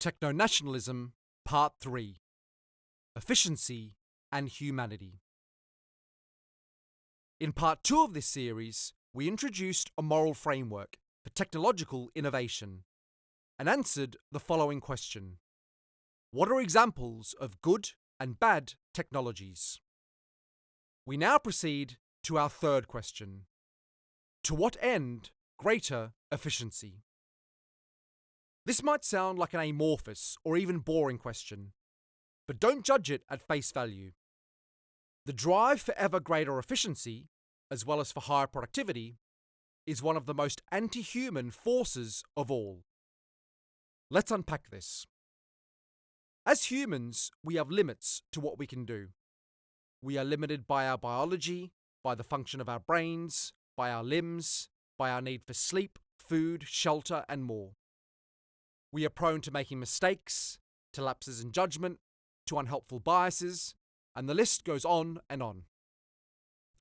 Techno-Nationalism, Part 3: Efficiency and Humanity. In Part 2 of this series, we introduced a moral framework for technological innovation and answered the following question: what are examples of good and bad technologies? We now proceed to our third question: to what end greater efficiency? This might sound like an amorphous or even boring question, but don't judge it at face value. The drive for ever greater efficiency, as well as for higher productivity, is one of the most anti-human forces of all. Let's unpack this. As humans, we have limits to what we can do. We are limited by our biology, by the function of our brains, by our limbs, by our need for sleep, food, shelter, and more. We are prone to making mistakes, to lapses in judgment, to unhelpful biases, and the list goes on and on.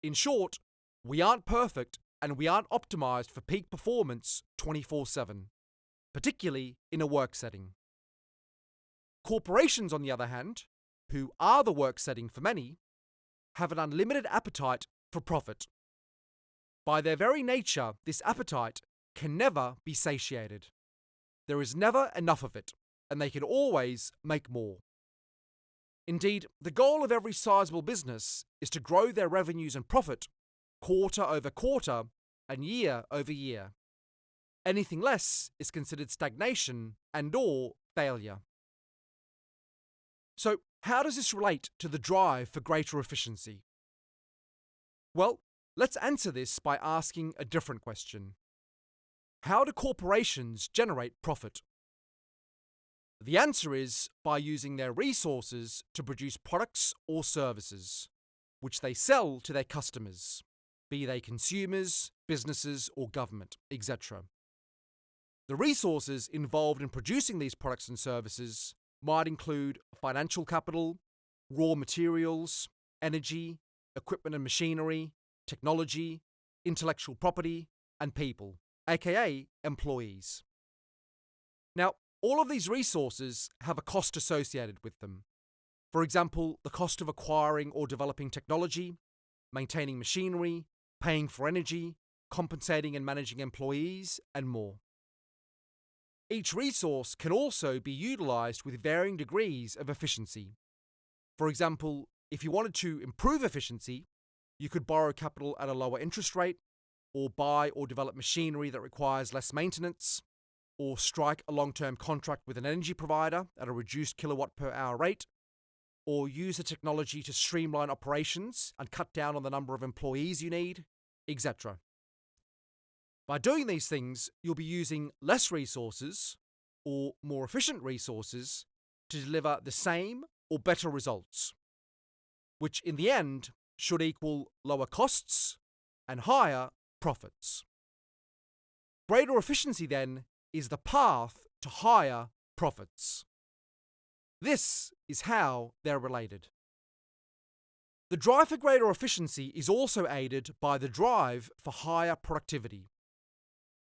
In short, we aren't perfect and we aren't optimized for peak performance 24/7, particularly in a work setting. Corporations, on the other hand, who are the work setting for many, have an unlimited appetite for profit. By their very nature, this appetite can never be satiated. There is never enough of it, and they can always make more. Indeed, the goal of every sizable business is to grow their revenues and profit quarter over quarter and year over year. Anything less is considered stagnation and/or failure. So, how does this relate to the drive for greater efficiency? Well, let's answer this by asking a different question. How do corporations generate profit? The answer is by using their resources to produce products or services, which they sell to their customers, be they consumers, businesses, or government, etc. The resources involved in producing these products and services might include financial capital, raw materials, energy, equipment and machinery, technology, intellectual property, and people, aka employees. Now, all of these resources have a cost associated with them. For example, the cost of acquiring or developing technology, maintaining machinery, paying for energy, compensating and managing employees, and more. Each resource can also be utilized with varying degrees of efficiency. For example, if you wanted to improve efficiency, you could borrow capital at a lower interest rate, or buy or develop machinery that requires less maintenance, or strike a long-term contract with an energy provider at a reduced kilowatt per hour rate, or use the technology to streamline operations and cut down on the number of employees you need, etc. By doing these things, you'll be using less resources, or more efficient resources, to deliver the same or better results, which in the end should equal lower costs and higher profits. Greater efficiency, then, is the path to higher profits. This is how they're related. The drive for greater efficiency is also aided by the drive for higher productivity.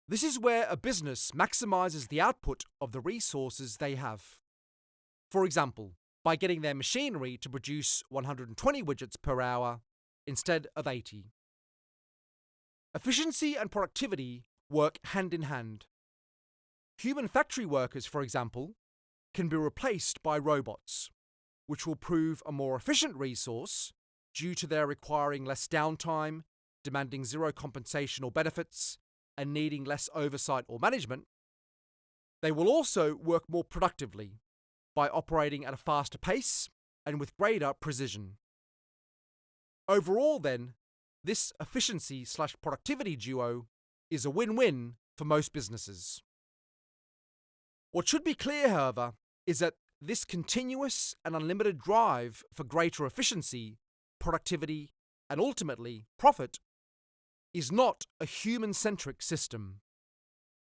This is where a business maximizes the output of the resources they have. For example, by getting their machinery to produce 120 widgets per hour instead of 80. Efficiency and productivity work hand in hand. Human factory workers, for example, can be replaced by robots, which will prove a more efficient resource due to their requiring less downtime, demanding zero compensation or benefits, and needing less oversight or management. They will also work more productively by operating at a faster pace and with greater precision. Overall, then, this efficiency/productivity duo is a win-win for most businesses. What should be clear, however, is that this continuous and unlimited drive for greater efficiency, productivity, and ultimately profit is not a human-centric system.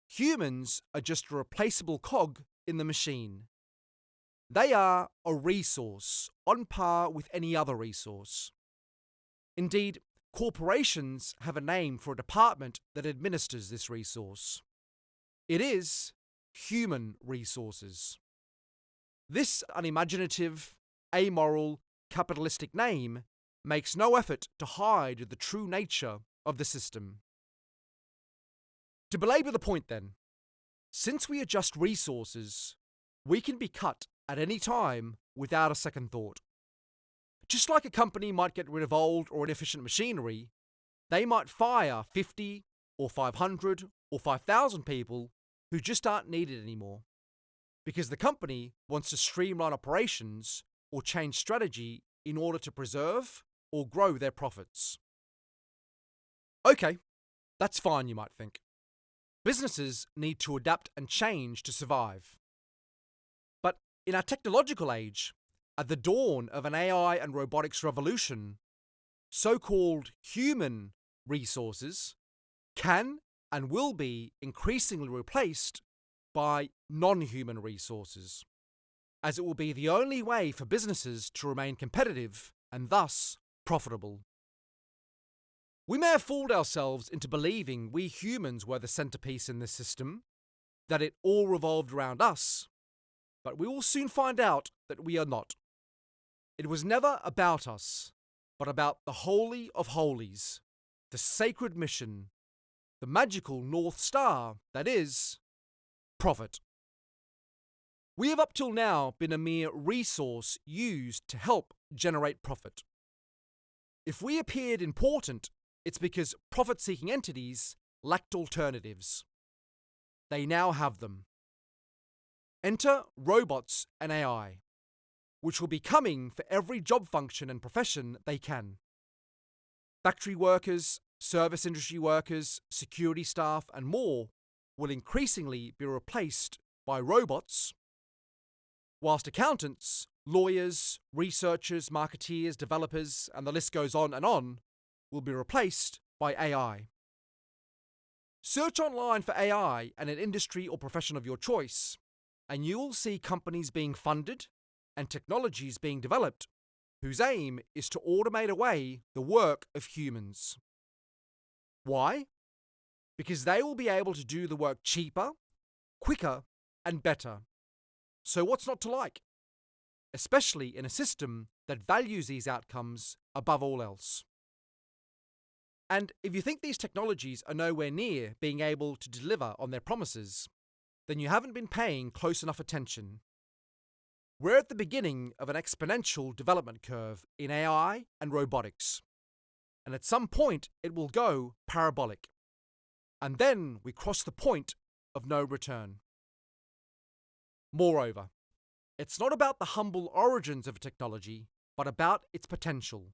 Humans are just a replaceable cog in the machine. They are a resource on par with any other resource. Indeed, corporations have a name for a department that administers this resource. It is human resources. This unimaginative, amoral, capitalistic name makes no effort to hide the true nature of the system. To belabor the point then, since we adjust resources, we can be cut at any time without a second thought. Just like a company might get rid of old or inefficient machinery, they might fire 50 or 500 or 5,000 people who just aren't needed anymore, because the company wants to streamline operations or change strategy in order to preserve or grow their profits. Okay, that's fine, you might think. Businesses need to adapt and change to survive. But in our technological age, at the dawn of an AI and robotics revolution, so-called human resources can and will be increasingly replaced by non-human resources, as it will be the only way for businesses to remain competitive and thus profitable. We may have fooled ourselves into believing we humans were the centerpiece in this system, that it all revolved around us, but we will soon find out that we are not. It was never about us, but about the Holy of Holies, the sacred mission, the magical North Star, that is, profit. We have up till now been a mere resource used to help generate profit. If we appeared important, it's because profit-seeking entities lacked alternatives. They now have them. Enter robots and AI, which will be coming for every job function and profession they can. Factory workers, service industry workers, security staff, and more will increasingly be replaced by robots, whilst accountants, lawyers, researchers, marketeers, developers, and the list goes on, will be replaced by AI. Search online for AI and an industry or profession of your choice, and you will see companies being funded and technologies being developed whose aim is to automate away the work of humans. Why? Because they will be able to do the work cheaper, quicker, and better. So what's not to like? Especially in a system that values these outcomes above all else. And if you think these technologies are nowhere near being able to deliver on their promises, then you haven't been paying close enough attention. We're at the beginning of an exponential development curve in AI and robotics, and at some point it will go parabolic. And then we cross the point of no return. Moreover, it's not about the humble origins of technology, but about its potential.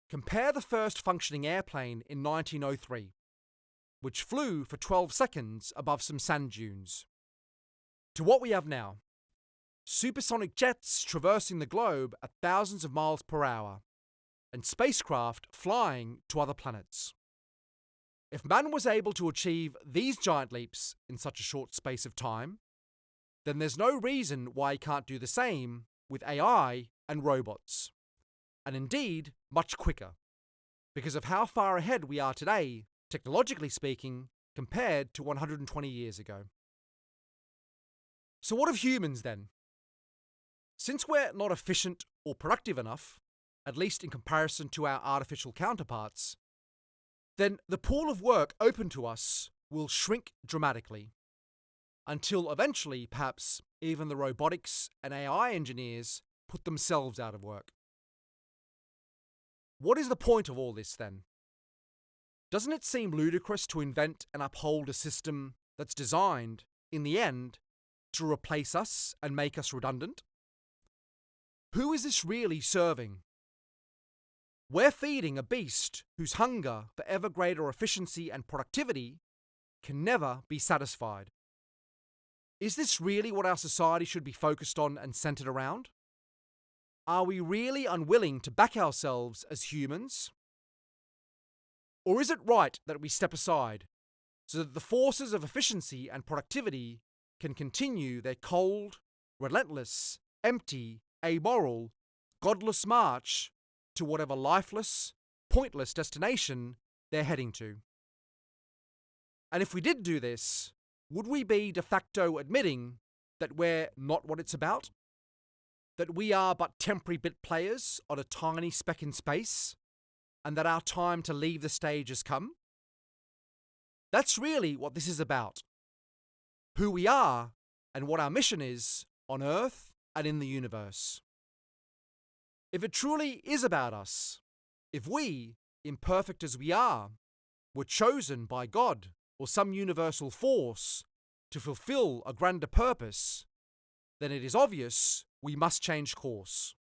Compare the first functioning airplane in 1903, which flew for 12 seconds above some sand dunes, to what we have now. Supersonic jets traversing the globe at thousands of miles per hour, and spacecraft flying to other planets. If man was able to achieve these giant leaps in such a short space of time, then there's no reason why he can't do the same with AI and robots. And indeed, much quicker, because of how far ahead we are today, technologically speaking, compared to 120 years ago. So what of humans then? Since we're not efficient or productive enough, at least in comparison to our artificial counterparts, then the pool of work open to us will shrink dramatically, until eventually, perhaps, even the robotics and AI engineers put themselves out of work. What is the point of all this then? Doesn't it seem ludicrous to invent and uphold a system that's designed, in the end, to replace us and make us redundant? Who is this really serving? We're feeding a beast whose hunger for ever greater efficiency and productivity can never be satisfied. Is this really what our society should be focused on and centered around? Are we really unwilling to back ourselves as humans? Or is it right that we step aside so that the forces of efficiency and productivity can continue their cold, relentless, empty, amoral, godless march to whatever lifeless, pointless destination they're heading to? And if we did do this, would we be de facto admitting that we're not what it's about? That we are but temporary bit players on a tiny speck in space, and that our time to leave the stage has come? That's really what this is about. Who we are and what our mission is on Earth and in the universe. If it truly is about us, if we, imperfect as we are, were chosen by God or some universal force to fulfill a grander purpose, then it is obvious we must change course.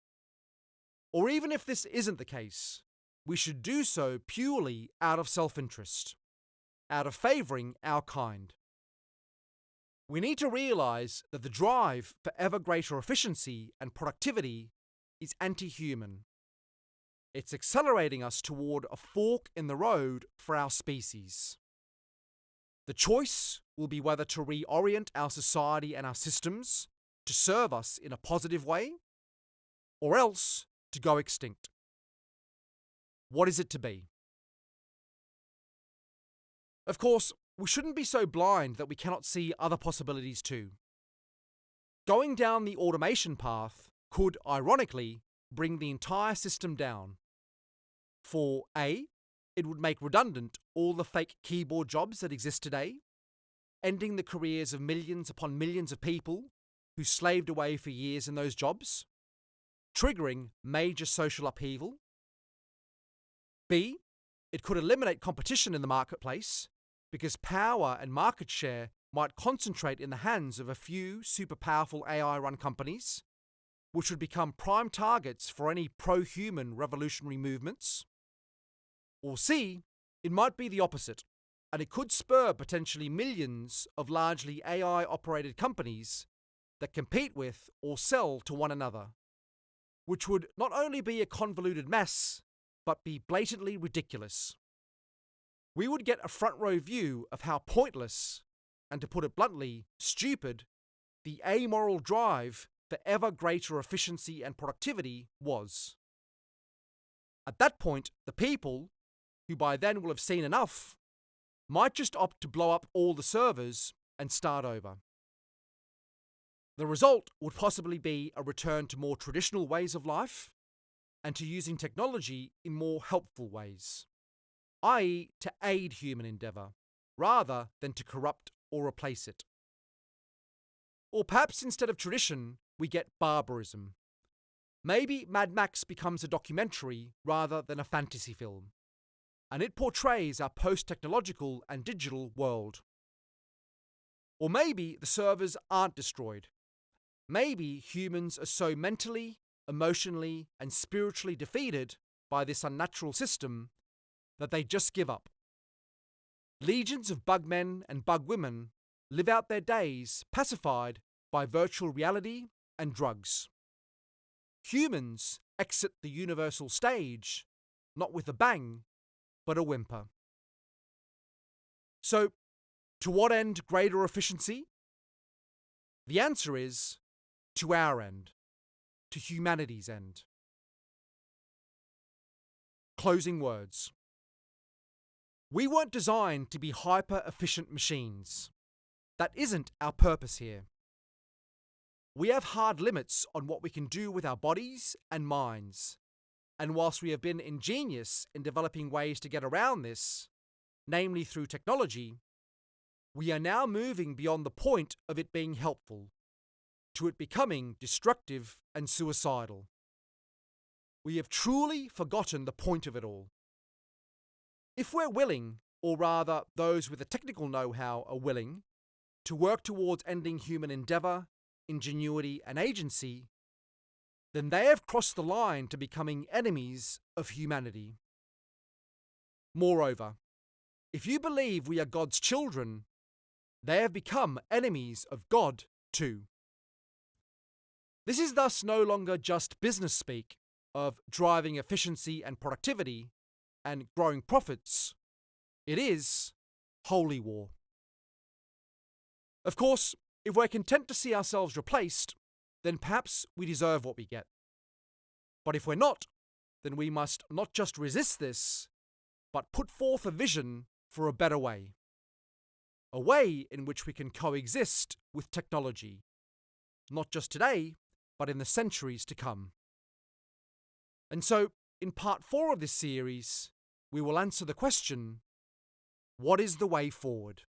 Or even if this isn't the case, we should do so purely out of self-interest, out of favouring our kind. We need to realise that the drive for ever greater efficiency and productivity is anti-human. It's accelerating us toward a fork in the road for our species. The choice will be whether to reorient our society and our systems to serve us in a positive way, or else to go extinct. What is it to be? Of course, we shouldn't be so blind that we cannot see other possibilities too. Going down the automation path could, ironically, bring the entire system down. For A, it would make redundant all the fake keyboard jobs that exist today, ending the careers of millions upon millions of people who slaved away for years in those jobs, triggering major social upheaval. B, it could eliminate competition in the marketplace because power and market share might concentrate in the hands of a few super powerful AI-run companies, which would become prime targets for any pro-human revolutionary movements. Or C, it might be the opposite, and it could spur potentially millions of largely AI-operated companies that compete with or sell to one another, which would not only be a convoluted mess, but be blatantly ridiculous. We would get a front-row view of how pointless, and to put it bluntly, stupid, the amoral drive for ever greater efficiency and productivity was. At that point, the people, who by then will have seen enough, might just opt to blow up all the servers and start over. The result would possibly be a return to more traditional ways of life and to using technology in more helpful ways, i.e. to aid human endeavour, rather than to corrupt or replace it. Or perhaps instead of tradition, we get barbarism. Maybe Mad Max becomes a documentary rather than a fantasy film, and it portrays our post-technological and digital world. Or maybe the servers aren't destroyed. Maybe humans are so mentally, emotionally, and spiritually defeated by this unnatural system that they just give up. Legions of bug men and bug women live out their days pacified by virtual reality and drugs. Humans exit the universal stage, not with a bang, but a whimper. So, to what end greater efficiency? The answer is, to our end, to humanity's end. Closing words. We weren't designed to be hyper-efficient machines. That isn't our purpose here. We have hard limits on what we can do with our bodies and minds, and whilst we have been ingenious in developing ways to get around this, namely through technology, we are now moving beyond the point of it being helpful, to it becoming destructive and suicidal. We have truly forgotten the point of it all. If we're willing, or rather those with the technical know-how are willing, to work towards ending human endeavour, ingenuity and agency, then they have crossed the line to becoming enemies of humanity. Moreover, if you believe we are God's children, they have become enemies of God too. This is thus no longer just business speak of driving efficiency and productivity and growing profits. It is holy war. Of course, if we're content to see ourselves replaced, then perhaps we deserve what we get. But if we're not, then we must not just resist this, but put forth a vision for a better way. A way in which we can coexist with technology, not just today, but in the centuries to come. And so, in part 4 of this series, we will answer the question, what is the way forward?